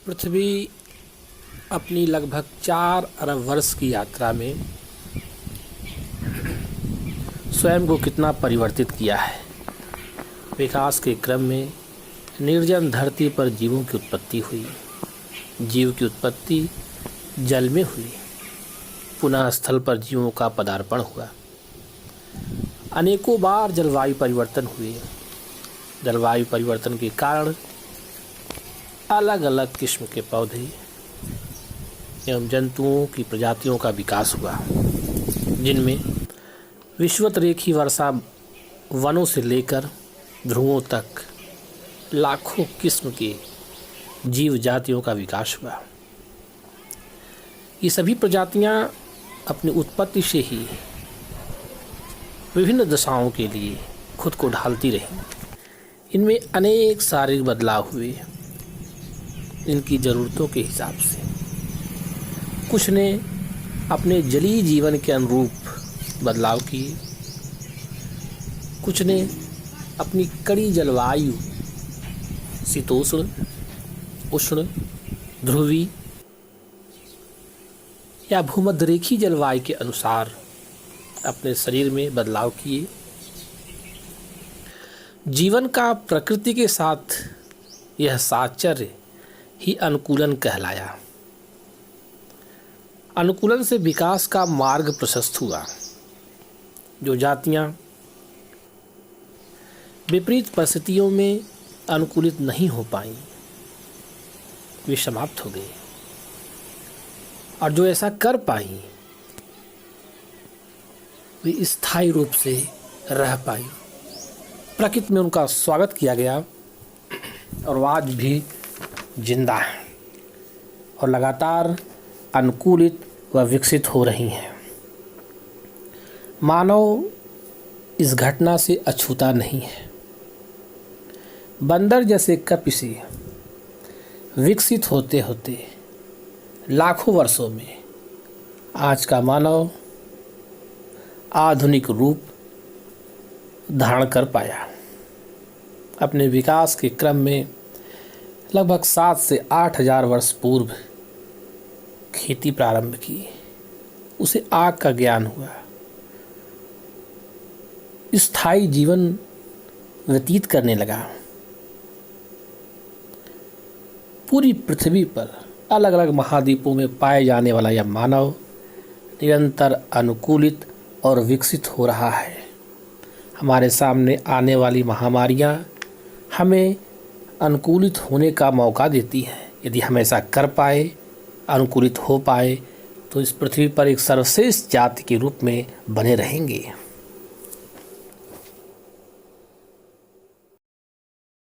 पृथ्वी अपनी लगभग 4 अरब वर्ष की यात्रा में स्वयं को कितना परिवर्तित किया है। विकास के क्रम में निर्जन धरती पर जीवों की उत्पत्ति हुई। जीव की उत्पत्ति जल में हुई, पुनः स्थल पर जीवों का पदार्पण हुआ। अनेकों बार जलवायु परिवर्तन हुए। जलवायु परिवर्तन के कारण अलग अलग किस्म के पौधे एवं जंतुओं की प्रजातियों का विकास हुआ, जिनमें विषुवतरेखी वर्षा वनों से लेकर ध्रुवों तक लाखों किस्म के जीव जातियों का विकास हुआ। ये सभी प्रजातियां अपनी उत्पत्ति से ही विभिन्न दशाओं के लिए खुद को ढालती रहीं। इनमें अनेक शारीरिक बदलाव हुए इनकी ज़रूरतों के हिसाब से। कुछ ने अपने जलीय जीवन के अनुरूप बदलाव किए, कुछ ने अपनी कड़ी जलवायु शीतोष्ण, उष्ण, ध्रुवी या भूमध्यरेखीय जलवायु के अनुसार अपने शरीर में बदलाव किए। जीवन का प्रकृति के साथ यह साहचर्य ही अनुकूलन कहलाया। अनुकूलन से विकास का मार्ग प्रशस्त हुआ। जो जातियां विपरीत परिस्थितियों में अनुकूलित नहीं हो पाईं, वे समाप्त हो गई, और जो ऐसा कर पाईं वे स्थायी रूप से रह पाई। प्रकृति में उनका स्वागत किया गया और वो आज भी जिंदा है और लगातार अनुकूलित व विकसित हो रही हैं। मानव इस घटना से अछूता नहीं है। बंदर जैसे कपि से विकसित होते होते लाखों वर्षों में आज का मानव आधुनिक रूप धारण कर पाया। अपने विकास के क्रम में लगभग 7 से 8 हजार वर्ष पूर्व खेती प्रारंभ की। उसे आग का ज्ञान हुआ। स्थायी जीवन व्यतीत करने लगा। पूरी पृथ्वी पर अलग अलग महाद्वीपों में पाए जाने वाला यह मानव निरंतर अनुकूलित और विकसित हो रहा है। हमारे सामने आने वाली महामारियां हमें अनुकूलित होने का मौका देती हैं। यदि हम ऐसा कर पाए, अनुकूलित हो पाए, तो इस पृथ्वी पर एक सर्वश्रेष्ठ जाति के रूप में बने रहेंगे।